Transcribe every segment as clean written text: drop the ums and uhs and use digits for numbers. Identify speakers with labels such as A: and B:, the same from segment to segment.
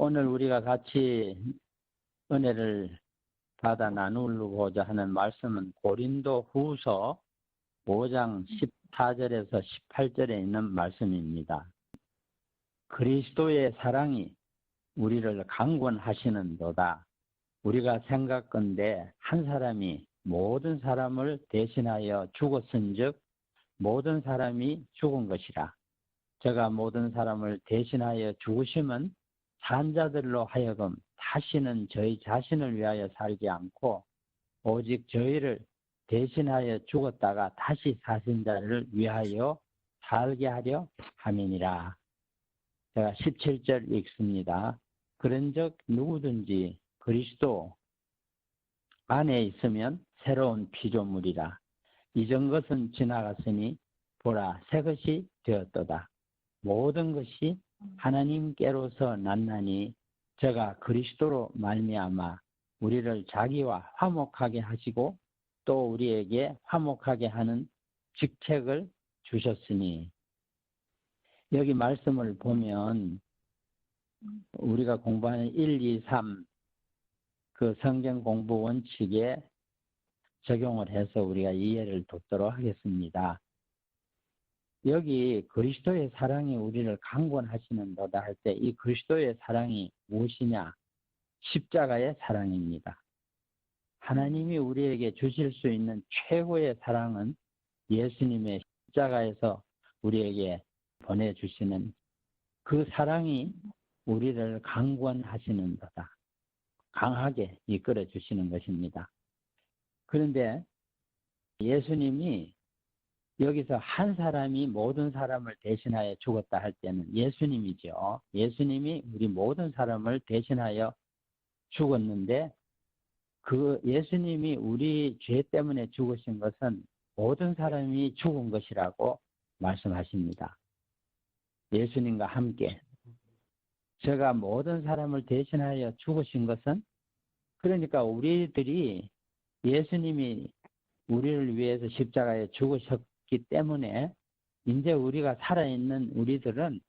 A: 오늘 우리가 같이 은혜를 받아 나누고자 하는 말씀은 고린도 후서 5장 14절에서 18절에 있는 말씀입니다. 그리스도의 사랑이 우리를 강권하시는도다. 우리가 생각건대 한 사람이 모든 사람을 대신하여 죽었은즉 모든 사람이 죽은 것이라. 저가 모든 사람을 대신하여 죽으심은 산자들로 하여금 다시는 저희 자신을 위하여 살지 않고 오직 저희를 대신하여 죽었다가 다시 사신 자를 위하여 살게 하려 함이니라. 제가 17절 읽습니다. 그런즉 누구든지 그리스도 안에 있으면 새로운 피조물이라. 이전 것은 지나갔으니 보라 새 것이 되었도다. 모든 것이 하나님께로서 났나니 저가 그리스도로 말미암아 우리를 자기와 화목하게 하시고 또 우리에게 화목하게 하는 직책을 주셨으니. 여기 말씀을 보면 우리가 공부하는 1, 2, 3 그 성경 공부 원칙에 적용을 해서 우리가 이해를 돕도록 하겠습니다. 여기 그리스도의 사랑이 우리를 강권하시는도다 할 때 이 그리스도의 사랑이 무엇이냐? 십자가의 사랑입니다. 하나님이 우리에게 주실 수 있는 최고의 사랑은 예수님의 십자가에서 우리에게 보내주시는 그 사랑이 우리를 강권하시는도다. 강하게 이끌어 주시는 것입니다. 그런데 예수님이 여기서 한 사람이 모든 사람을 대신하여 죽었다 할 때는 예수님이죠. 예수님이 우리 모든 사람을 대신하여 죽었는데 그 예수님이 우리 죄 때문에 죽으신 것은 모든 사람이 죽은 것이라고 말씀하십니다. 예수님과 함께 제가 모든 사람을 대신하여 죽으신 것은 그러니까 우리들이 예수님이 우리를 위해서 십자가에 죽으셨기 때문에 이제 우리가 살아있는 우리들은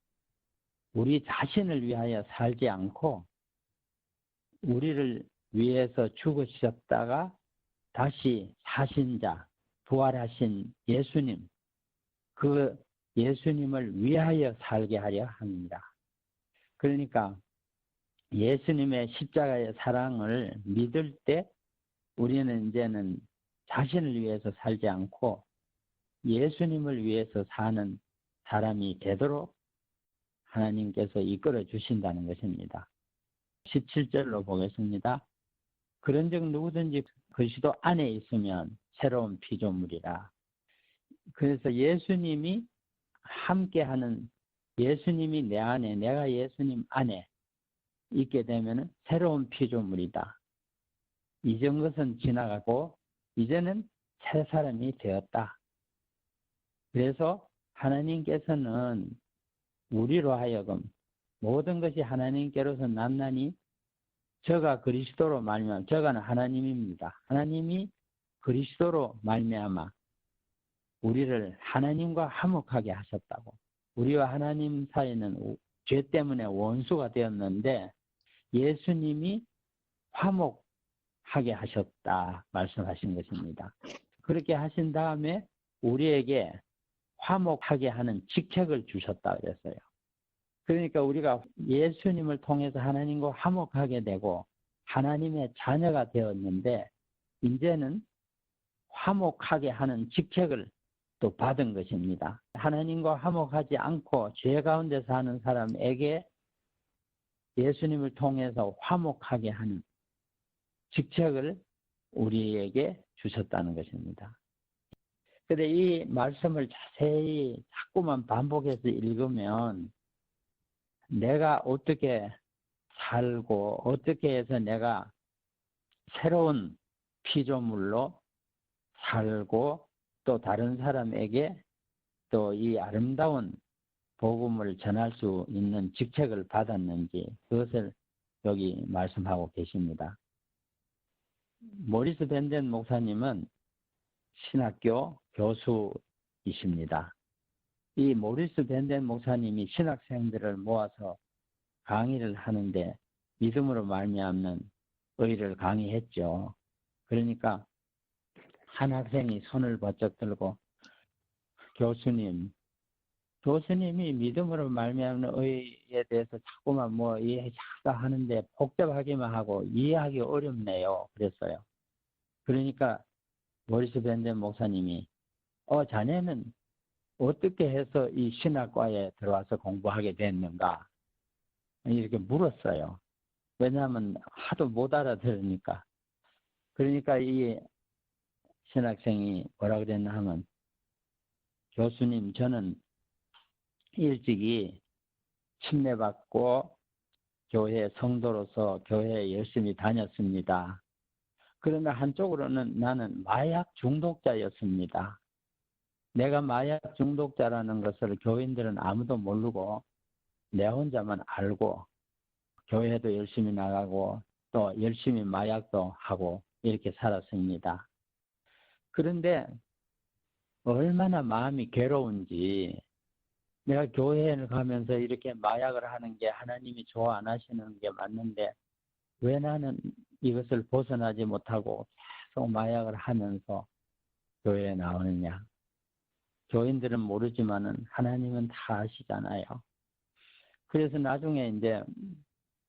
A: 우리 자신을 위하여 살지 않고 우리를 위해서 죽으셨다가 다시 사신 자, 부활하신 예수님, 그 예수님을 위하여 살게 하려 합니다. 그러니까 예수님의 십자가의 사랑을 믿을 때 우리는 이제는 자신을 위해서 살지 않고 예수님을 위해서 사는 사람이 되도록 하나님께서 이끌어 주신다는 것입니다. 17절로 보겠습니다. 그런즉 누구든지 그리스도 안에 있으면 새로운 피조물이라. 그래서 예수님이 함께하는 예수님이 내 안에 내가 예수님 안에 있게 되면 새로운 피조물이다. 이전 것은 지나가고 이제는 새 사람이 되었다. 그래서 하나님께서는 우리로 하여금 모든 것이 하나님께로서 났나니 저가 그리스도로 말미암아 저가는 하나님입니다. 하나님이 그리스도로 말미암아 우리를 하나님과 화목하게 하셨다고. 우리와 하나님 사이는 죄 때문에 원수가 되었는데 예수님이 화목하게 하셨다 말씀하신 것입니다. 그렇게 하신 다음에 우리에게 화목하게 하는 직책을 주셨다 그랬어요. 그러니까 우리가 예수님을 통해서 하나님과 화목하게 되고 하나님의 자녀가 되었는데 이제는 화목하게 하는 직책을 또 받은 것입니다. 하나님과 화목하지 않고 죄 가운데 사는 사람에게 예수님을 통해서 화목하게 하는 직책을 우리에게 주셨다는 것입니다. 그런데 이 말씀을 자세히 자꾸만 반복해서 읽으면 내가 어떻게 살고 어떻게 해서 내가 새로운 피조물로 살고 또 다른 사람에게 또 이 아름다운 복음을 전할 수 있는 직책을 받았는지 그것을 여기 말씀하고 계십니다. 모리스 벤덴 목사님은 신학교 교수이십니다. 이 모리스 벤덴 목사님이 신학생들을 모아서 강의를 하는데 믿음으로 말미암는 의를 강의했죠. 그러니까 한 학생이 손을 번쩍 들고 교수님이 믿음으로 말미암는 의에 대해서 자꾸만 뭐 이해하다 하는데 복잡하기만 하고 이해하기 어렵네요. 그랬어요. 그러니까 모리스 벤덴 목사님이 자네는 어떻게 해서 이 신학과에 들어와서 공부하게 됐는가? 이렇게 물었어요. 왜냐하면 하도 못 알아들으니까. 그러니까 이 신학생이 뭐라 그랬나 하면, 교수님, 저는 일찍이 침례받고 교회 성도로서 교회에 열심히 다녔습니다. 그러나 한쪽으로는 나는 마약 중독자였습니다. 내가 마약 중독자라는 것을 교인들은 아무도 모르고 내 혼자만 알고 교회도 열심히 나가고 또 열심히 마약도 하고 이렇게 살았습니다. 그런데 얼마나 마음이 괴로운지, 내가 교회를 가면서 이렇게 마약을 하는 게 하나님이 좋아 안 하시는 게 맞는데 왜 나는 이것을 벗어나지 못하고 계속 마약을 하면서 교회에 나오느냐. 교인들은 모르지만은 하나님은 다 아시잖아요. 그래서 나중에 이제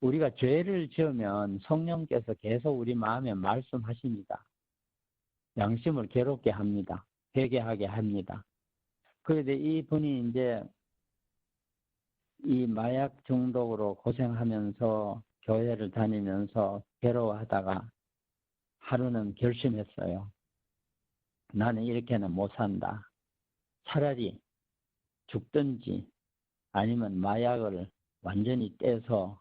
A: 우리가 죄를 지으면 성령께서 계속 우리 마음에 말씀하십니다. 양심을 괴롭게 합니다. 회개하게 합니다. 그런데 이분이 이제 이 마약 중독으로 고생하면서 교회를 다니면서 괴로워하다가 하루는 결심했어요. 나는 이렇게는 못 산다. 차라리 죽든지 아니면 마약을 완전히 떼서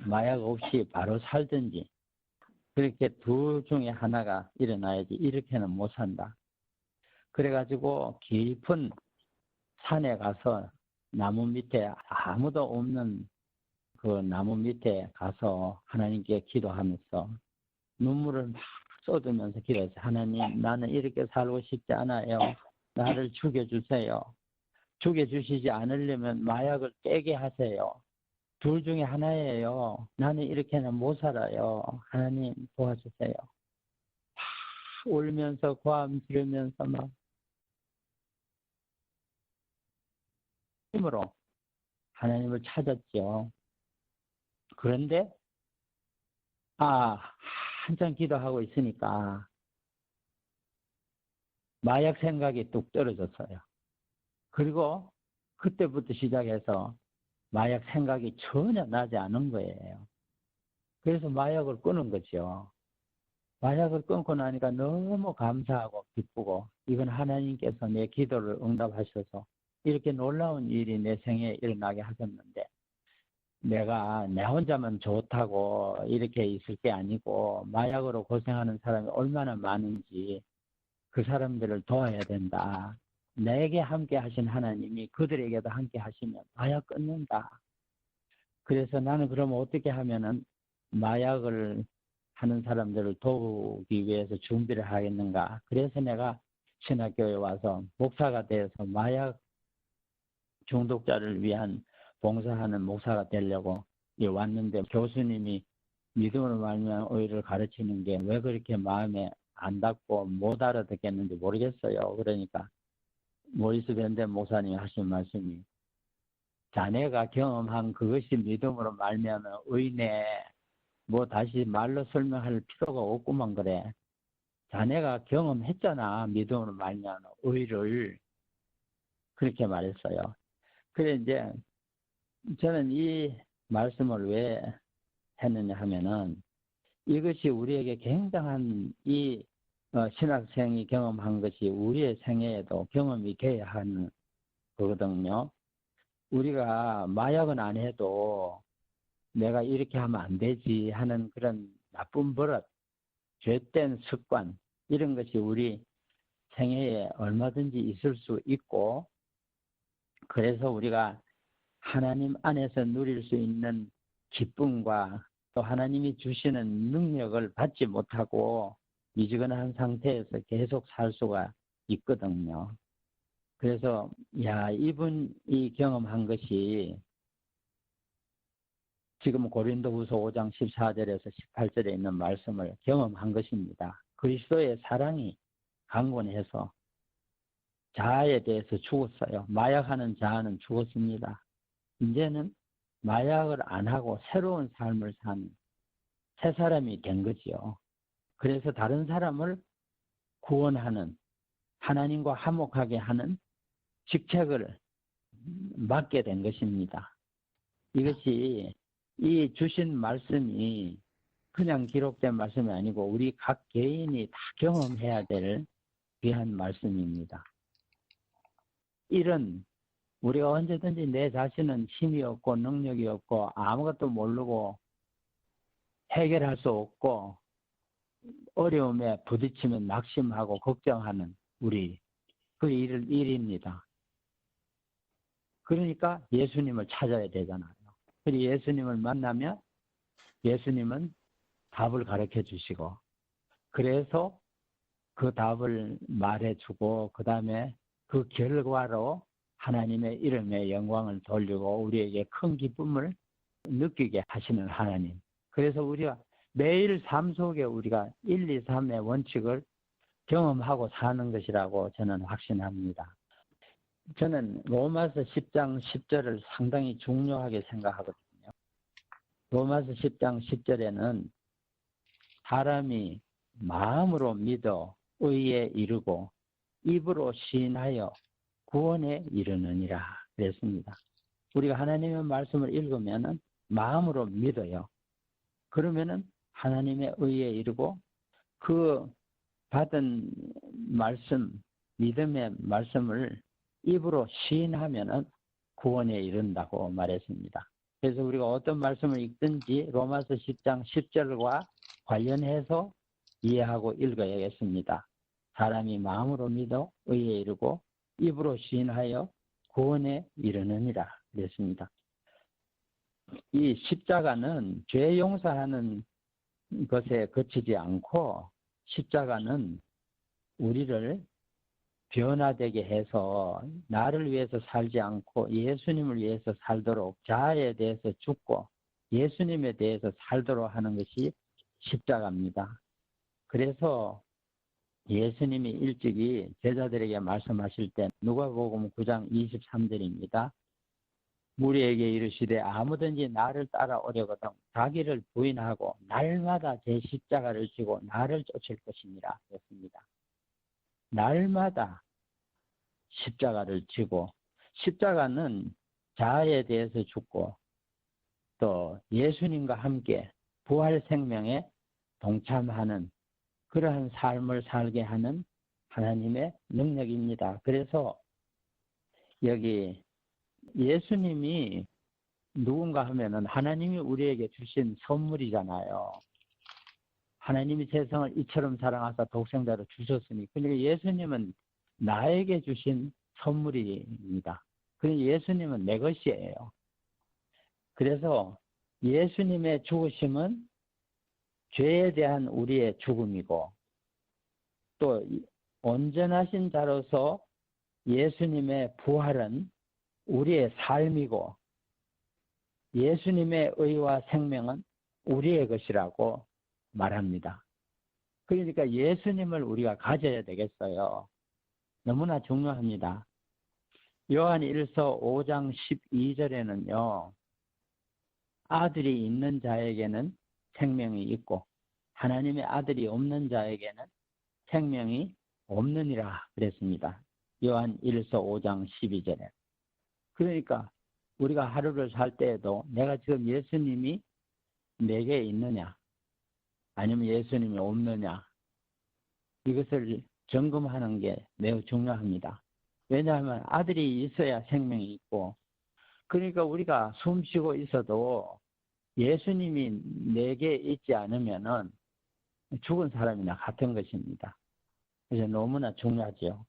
A: 마약 없이 바로 살든지, 그렇게 둘 중에 하나가 일어나야지 이렇게는 못 산다. 그래가지고 깊은 산에 가서 나무 밑에, 아무도 없는 그 나무 밑에 가서 하나님께 기도하면서 눈물을 막 쏟으면서 기도했어요. 하나님, 나는 이렇게 살고 싶지 않아요. 나를 죽여주세요. 죽여주시지 않으려면 마약을 떼게 하세요. 둘 중에 하나예요. 나는 이렇게는 못 살아요. 하나님 도와주세요. 울면서 고함 지르면서 막 힘으로 하나님을 찾았죠. 그런데 한참 기도하고 있으니까 마약 생각이 뚝 떨어졌어요. 그리고 그때부터 시작해서 마약 생각이 전혀 나지 않은 거예요. 그래서 마약을 끊은 거죠. 마약을 끊고 나니까 너무 감사하고 기쁘고, 이건 하나님께서 내 기도를 응답하셔서 이렇게 놀라운 일이 내 생에 일어나게 하셨는데, 내가 내 혼자만 좋다고 이렇게 있을 게 아니고 마약으로 고생하는 사람이 얼마나 많은지 그 사람들을 도와야 된다. 내게 함께 하신 하나님이 그들에게도 함께 하시면 마약 끊는다. 그래서 나는 그럼 어떻게 하면은 마약을 하는 사람들을 도우기 위해서 준비를 하겠는가. 그래서 내가 신학교에 와서 목사가 되어서 마약 중독자를 위한 봉사하는 목사가 되려고 왔는데, 교수님이 믿음으로 말미암아 의를 가르치는 게 왜 그렇게 마음에 안 닿고 못 알아듣겠는지 모르겠어요. 그러니까 모리스 벤덴 목사님이 하신 말씀이, 자네가 경험한 그것이 믿음으로 말미암아 의네. 뭐 다시 말로 설명할 필요가 없구만 그래. 자네가 경험했잖아. 믿음으로 말미암아 의를. 그렇게 말했어요. 그래 이제 저는 이 말씀을 왜 했느냐 하면은, 이것이 우리에게 굉장한 이 신학생이 경험한 것이 우리의 생애에도 경험이 돼야 하는 거거든요. 우리가 마약은 안 해도 내가 이렇게 하면 안 되지 하는 그런 나쁜 버릇, 죄된 습관, 이런 것이 우리 생애에 얼마든지 있을 수 있고, 그래서 우리가 하나님 안에서 누릴 수 있는 기쁨과 또 하나님이 주시는 능력을 받지 못하고 미지근한 상태에서 계속 살 수가 있거든요. 그래서 이분이 경험한 것이 지금 고린도후서 5장 14절에서 18절에 있는 말씀을 경험한 것입니다. 그리스도의 사랑이 강권해서 자아에 대해서 죽었어요. 마약하는 자아는 죽었습니다. 이제는 마약을 안 하고 새로운 삶을 사는 새 사람이 된 거지요. 그래서 다른 사람을 구원하는, 하나님과 화목하게 하는 직책을 맡게 된 것입니다. 이것이 이 주신 말씀이 그냥 기록된 말씀이 아니고 우리 각 개인이 다 경험해야 될 귀한 말씀입니다. 이런 우리가 언제든지 내 자신은 힘이 없고 능력이 없고 아무것도 모르고 해결할 수 없고 어려움에 부딪히면 낙심하고 걱정하는 우리 그 일입니다. 그러니까 예수님을 찾아야 되잖아요. 그리고 예수님을 만나면 예수님은 답을 가르쳐 주시고 그래서 그 답을 말해주고 그 다음에 그 결과로 하나님의 이름에 영광을 돌리고 우리에게 큰 기쁨을 느끼게 하시는 하나님. 그래서 우리가 매일 삶 속에 우리가 1, 2, 3의 원칙을 경험하고 사는 것이라고 저는 확신합니다. 저는 로마서 10장 10절을 상당히 중요하게 생각하거든요. 로마서 10장 10절에는 사람이 마음으로 믿어 의에 이르고 입으로 시인하여 구원에 이르느니라 그랬습니다. 우리가 하나님의 말씀을 읽으면 마음으로 믿어요. 그러면은 하나님의 의에 이르고 그 받은 말씀, 믿음의 말씀을 입으로 시인하면은 구원에 이른다고 말했습니다. 그래서 우리가 어떤 말씀을 읽든지 로마서 10장 10절과 관련해서 이해하고 읽어야겠습니다. 사람이 마음으로 믿어 의에 이르고 입으로 시인하여 구원에 이르느니라 그랬습니다. 이 십자가는 죄 용서하는 것에 그치지 않고 십자가는 우리를 변화되게 해서 나를 위해서 살지 않고 예수님을 위해서 살도록 자아에 대해서 죽고 예수님에 대해서 살도록 하는 것이 십자가입니다. 그래서 예수님이 일찍이 제자들에게 말씀하실 때 누가복음 9장 23절입니다. 무리에게 이르시되 아무든지 나를 따라오려거든 자기를 부인하고 날마다 제 십자가를 지고 나를 쫓을 것이니라 그랬습니다. 날마다 십자가를 지고 십자가는 자아에 대해서 죽고 또 예수님과 함께 부활 생명에 동참하는 그러한 삶을 살게 하는 하나님의 능력입니다. 그래서 여기 예수님이 누군가 하면은 하나님이 우리에게 주신 선물이잖아요. 하나님이 세상을 이처럼 사랑하사 독생자로 주셨으니 그러니까 예수님은 나에게 주신 선물입니다. 그러니까 예수님은 내 것이에요. 그래서 예수님의 죽으심은 죄에 대한 우리의 죽음이고 또 온전하신 자로서 예수님의 부활은 우리의 삶이고 예수님의 의와 생명은 우리의 것이라고 말합니다. 그러니까 예수님을 우리가 가져야 되겠어요. 너무나 중요합니다. 요한 1서 5장 12절에는요. 아들이 있는 자에게는 생명이 있고 하나님의 아들이 없는 자에게는 생명이 없느니라 그랬습니다. 요한 1서 5장 12절에. 그러니까 우리가 하루를 살 때에도 내가 지금 예수님이 내게 있느냐 아니면 예수님이 없느냐 이것을 점검하는 게 매우 중요합니다. 왜냐하면 아들이 있어야 생명이 있고 그러니까 우리가 숨 쉬고 있어도 예수님이 내게 있지 않으면은 죽은 사람이나 같은 것입니다. 그래서 너무나 중요하죠.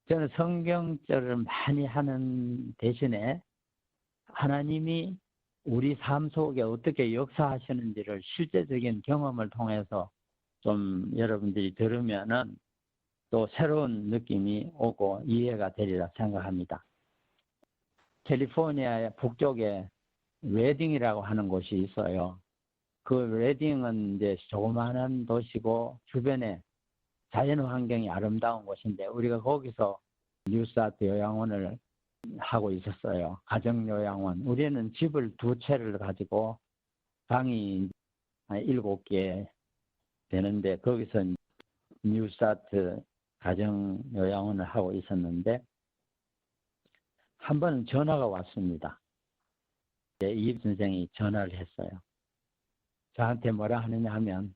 A: 저는 성경절을 많이 하는 대신에 하나님이 우리 삶 속에 어떻게 역사하시는지를 실제적인 경험을 통해서 좀 여러분들이 들으면은 또 새로운 느낌이 오고 이해가 되리라 생각합니다. 캘리포니아의 북쪽에 레딩이라고 하는 곳이 있어요. 그 레딩은 이제 조그마한 도시고 주변에 자연 환경이 아름다운 곳인데 우리가 거기서 뉴스타트 요양원을 하고 있었어요. 가정요양원. 우리는 집을 2채를 가지고 방이 7개 되는데 거기서 뉴스타트 가정요양원을 하고 있었는데 한 번은 전화가 왔습니다. 이 선생이 전화를 했어요. 저한테 뭐라 하느냐 하면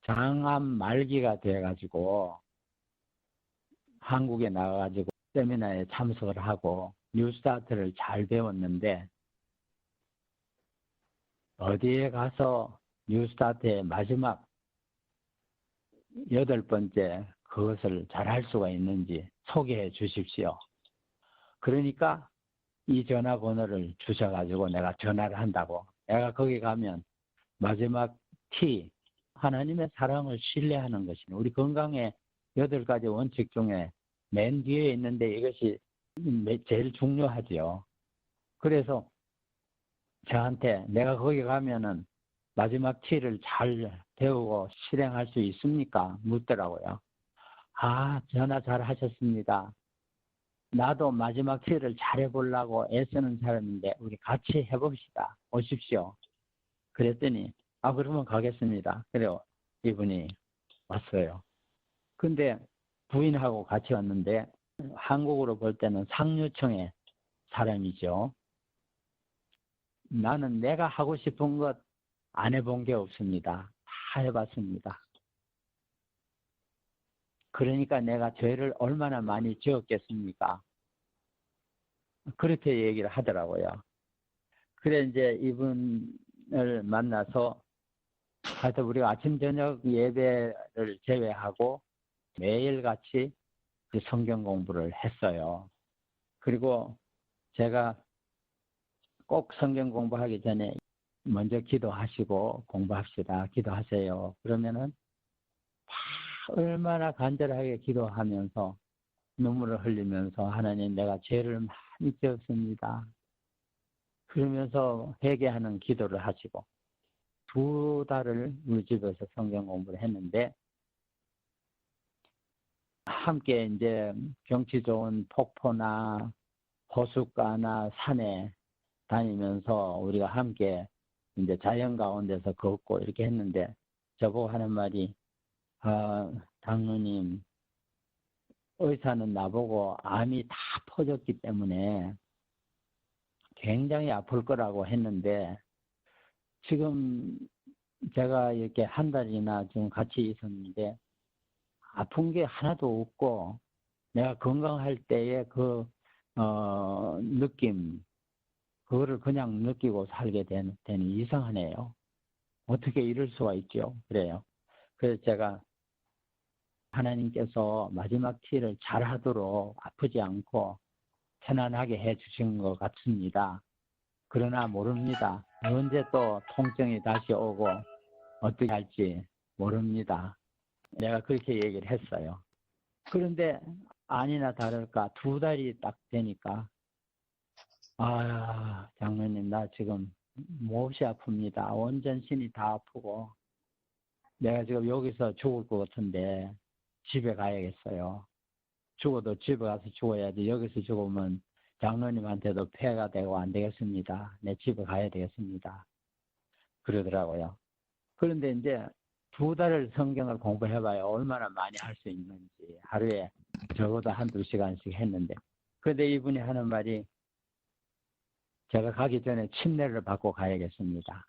A: 장암 말기가 돼가지고 한국에 나가가지고 세미나에 참석을 하고 뉴스타트를 잘 배웠는데 어디에 가서 뉴스타트의 마지막 8번째 그것을 잘할 수가 있는지 소개해 주십시오. 그러니까 이 전화번호를 주셔가지고 내가 전화를 한다고. 내가 거기 가면 마지막 T, 하나님의 사랑을 신뢰하는 것이 우리 건강의 8가지 원칙 중에 맨 뒤에 있는데 이것이 제일 중요하죠. 그래서 저한테 내가 거기 가면은 마지막 T를 잘 배우고 실행할 수 있습니까? 묻더라고요. 아, 전화 잘 하셨습니다. 나도 마지막 T를 잘 해보려고 애쓰는 사람인데 우리 같이 해봅시다. 오십시오. 그랬더니 그러면 가겠습니다. 그래요. 이분이 왔어요. 근데 부인하고 같이 왔는데 한국으로 볼 때는 상류층의 사람이죠. 나는 내가 하고 싶은 것 안 해본 게 없습니다. 다 해봤습니다. 그러니까 내가 죄를 얼마나 많이 지었겠습니까? 그렇게 얘기를 하더라고요. 그래 이제 이분을 만나서 하여튼 우리가 아침 저녁 예배를 제외하고 매일같이 성경 공부를 했어요. 그리고 제가 꼭 성경 공부하기 전에 먼저 기도하시고 공부합시다. 기도하세요. 그러면은 얼마나 간절하게 기도하면서 눈물을 흘리면서 하나님 내가 죄를 많이 지었습니다. 그러면서 회개하는 기도를 하시고 2달을 우리 집에서 성경 공부를 했는데 함께 이제 경치 좋은 폭포나 호숫가나 산에 다니면서 우리가 함께 이제 자연 가운데서 걷고 이렇게 했는데 저보고 하는 말이 장로님 의사는 나보고 암이 다 퍼졌기 때문에 굉장히 아플 거라고 했는데 지금 제가 이렇게 한 달이나 지금 같이 있었는데 아픈 게 하나도 없고 내가 건강할 때의 그 느낌 그거를 그냥 느끼고 살게 되는 이상하네요. 어떻게 이럴 수가 있죠? 그래요. 그래서 제가 하나님께서 마지막 T를 잘하도록 아프지 않고 편안하게 해주신 것 같습니다. 그러나 모릅니다. 언제 또 통증이 다시 오고 어떻게 할지 모릅니다. 내가 그렇게 얘기를 했어요. 그런데 아니나 다를까 2달이 딱 되니까 장로님 나 지금 몹시 아픕니다. 온 전신이 다 아프고 내가 지금 여기서 죽을 것 같은데 집에 가야겠어요. 죽어도 집에 가서 죽어야지 여기서 죽으면 장로님한테도 폐가 되고 안 되겠습니다. 내 집에 가야 되겠습니다. 그러더라고요. 그런데 이제 2달을 성경을 공부해봐야 얼마나 많이 할 수 있는지 하루에 적어도 1-2시간씩 했는데 그런데 이분이 하는 말이 제가 가기 전에 침례를 받고 가야겠습니다.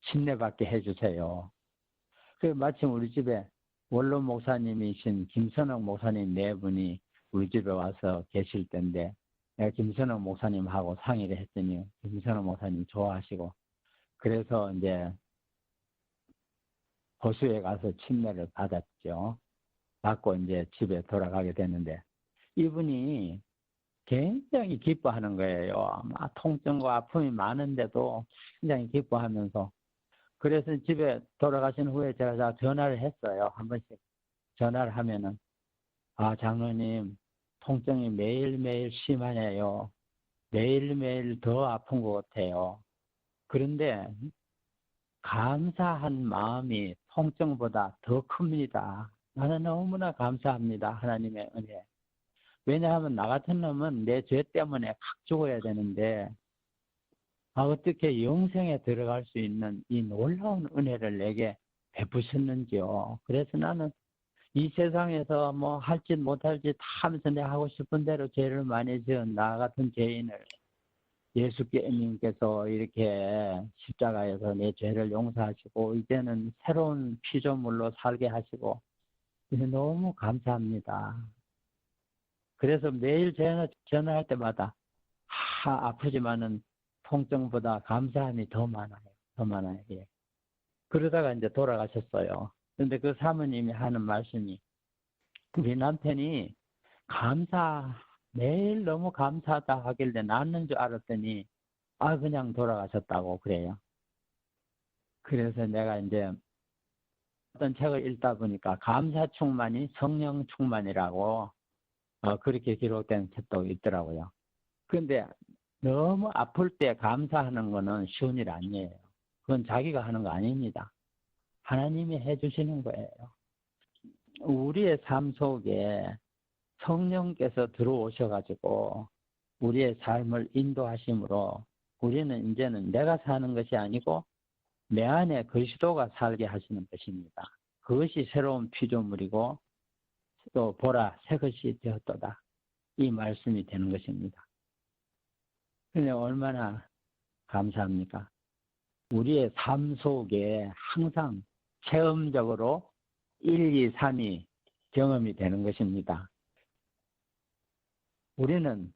A: 침례 받게 해주세요. 그래서 마침 우리 집에 원로 목사님이신 김선옥 목사님 4분이 우리 집에 와서 계실 텐데 내가 김선옥 목사님하고 상의를 했더니 김선옥 목사님 좋아하시고 그래서 이제 호수에 가서 침례를 받았죠. 받고 이제 집에 돌아가게 됐는데 이분이 굉장히 기뻐하는 거예요. 막 통증과 아픔이 많은데도 굉장히 기뻐하면서 그래서 집에 돌아가신 후에 제가 전화를 했어요. 한 번씩 전화를 하면은 장로님 통증이 매일매일 심하네요. 매일매일 더 아픈 것 같아요. 그런데 감사한 마음이 통증보다 더 큽니다. 나는 너무나 감사합니다. 하나님의 은혜. 왜냐하면 나 같은 놈은 내 죄 때문에 각 죽어야 되는데 어떻게 영생에 들어갈 수 있는 이 놀라운 은혜를 내게 베푸셨는지요. 그래서 나는 이 세상에서 뭐 할 짓 못할 짓 다 하면서 내 하고 싶은 대로 죄를 많이 지은 나 같은 죄인을 예수님께서 이렇게 십자가에서 내 죄를 용서하시고 이제는 새로운 피조물로 살게 하시고 너무 감사합니다. 그래서 매일 전화할 때마다 아프지만은 통증보다 감사함이 더 많아요. 더 많아요. 예. 그러다가 이제 돌아가셨어요. 근데 그 사모님이 하는 말씀이 우리 남편이 매일 너무 감사하다 하길래 낫는 줄 알았더니 그냥 돌아가셨다고 그래요. 그래서 내가 이제 어떤 책을 읽다 보니까 감사 충만이 성령 충만이라고 그렇게 기록된 책도 있더라고요. 그런데 너무 아플 때 감사하는 거는 쉬운 일 아니에요. 그건 자기가 하는 거 아닙니다. 하나님이 해주시는 거예요. 우리의 삶 속에 성령께서 들어오셔가지고 우리의 삶을 인도하심으로 우리는 이제는 내가 사는 것이 아니고 내 안에 그리스도가 살게 하시는 것입니다. 그것이 새로운 피조물이고 또 보라 새 것이 되었도다. 이 말씀이 되는 것입니다. 그런데 얼마나 감사합니까? 우리의 삶 속에 항상 체험적으로 1, 2, 3이 경험이 되는 것입니다. 우리는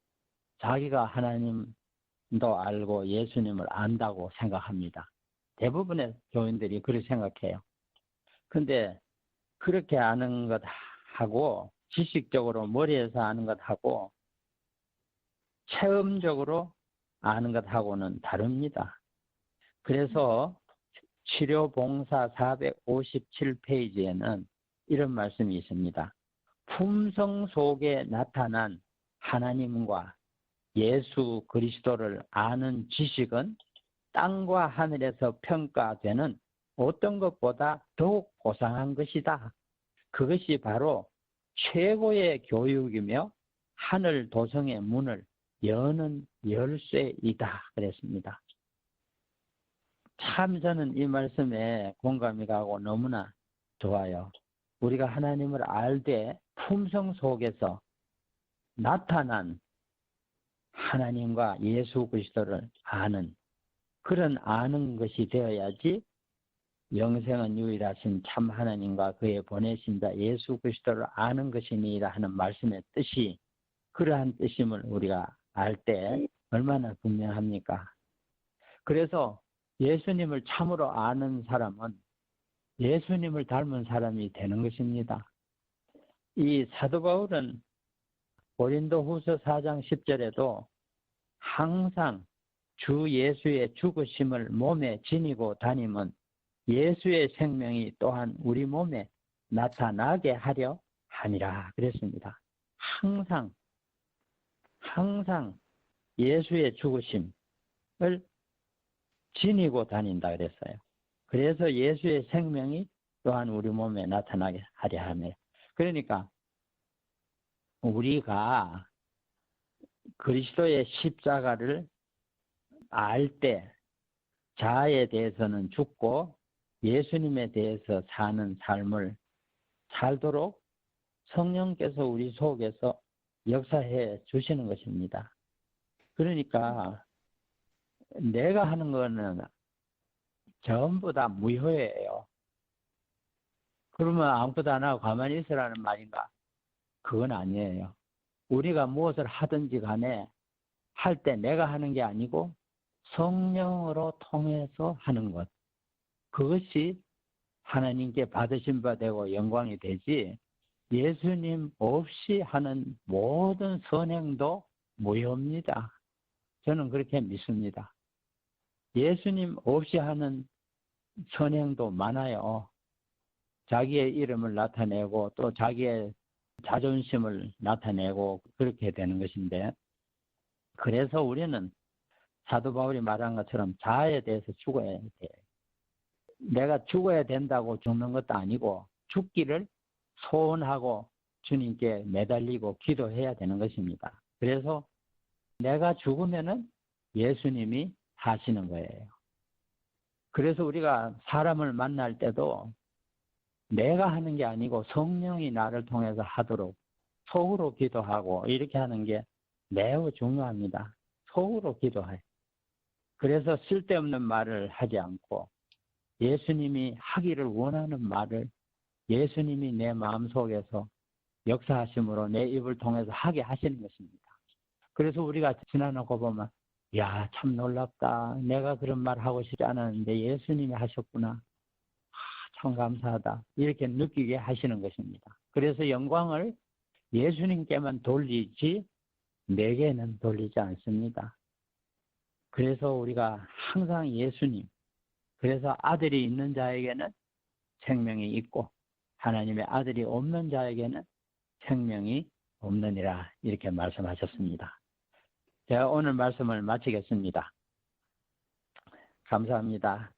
A: 자기가 하나님도 알고 예수님을 안다고 생각합니다. 대부분의 교인들이 그렇게 생각해요. 근데 그렇게 아는 것하고 지식적으로 머리에서 아는 것하고 체험적으로 아는 것하고는 다릅니다. 그래서 치료봉사 457페이지에는 이런 말씀이 있습니다. 품성 속에 나타난 하나님과 예수 그리스도를 아는 지식은 땅과 하늘에서 평가되는 어떤 것보다 더욱 고상한 것이다. 그것이 바로 최고의 교육이며 하늘 도성의 문을 여는 열쇠이다. 그랬습니다. 참 저는 이 말씀에 공감이 가고 너무나 좋아요. 우리가 하나님을 알 때 품성 속에서 나타난 하나님과 예수 그리스도를 아는 그런 아는 것이 되어야지 영생은 유일하신 참 하나님과 그의 보내신 자 예수 그리스도를 아는 것이니라 하는 말씀의 뜻이 그러한 뜻임을 우리가 알 때 얼마나 분명합니까? 그래서 예수님을 참으로 아는 사람은 예수님을 닮은 사람이 되는 것입니다. 이 사도 바울은 고린도후서 4장 10절에도 항상 주 예수의 죽으심을 몸에 지니고 다니면 예수의 생명이 또한 우리 몸에 나타나게 하려 하니라 그랬습니다. 항상 예수의 죽으심을 지니고 다닌다 그랬어요. 그래서 예수의 생명이 또한 우리 몸에 나타나게 하려 하며 그러니까 우리가 그리스도의 십자가를 알 때 자아에 대해서는 죽고 예수님에 대해서 사는 삶을 살도록 성령께서 우리 속에서 역사해 주시는 것입니다. 그러니까 내가 하는 거는 전부 다 무효예요. 그러면 아무것도 안 하고 가만히 있으라는 말인가? 그건 아니에요. 우리가 무엇을 하든지 간에 할 때 내가 하는 게 아니고 성령으로 통해서 하는 것. 그것이 하나님께 받으신 바 되고 영광이 되지 예수님 없이 하는 모든 선행도 무효입니다. 저는 그렇게 믿습니다. 예수님 없이 하는 선행도 많아요. 자기의 이름을 나타내고 또 자기의 자존심을 나타내고 그렇게 되는 것인데 그래서 우리는 사도 바울이 말한 것처럼 자아에 대해서 죽어야 돼. 내가 죽어야 된다고 죽는 것도 아니고 죽기를 소원하고 주님께 매달리고 기도해야 되는 것입니다. 그래서 내가 죽으면은 예수님이 사시는 거예요. 그래서 우리가 사람을 만날 때도 내가 하는 게 아니고 성령이 나를 통해서 하도록 속으로 기도하고 이렇게 하는 게 매우 중요합니다. 속으로 기도해. 그래서 쓸데없는 말을 하지 않고 예수님이 하기를 원하는 말을 예수님이 내 마음속에서 역사하심으로 내 입을 통해서 하게 하시는 것입니다. 그래서 우리가 지나놓고 보면 야, 참 놀랍다. 내가 그런 말 하고 싶지 않았는데 예수님이 하셨구나. 참 감사하다. 이렇게 느끼게 하시는 것입니다. 그래서 영광을 예수님께만 돌리지 내게는 돌리지 않습니다. 그래서 우리가 항상 예수님, 그래서 아들이 있는 자에게는 생명이 있고 하나님의 아들이 없는 자에게는 생명이 없느니라 이렇게 말씀하셨습니다. 제가 오늘 말씀을 마치겠습니다. 감사합니다.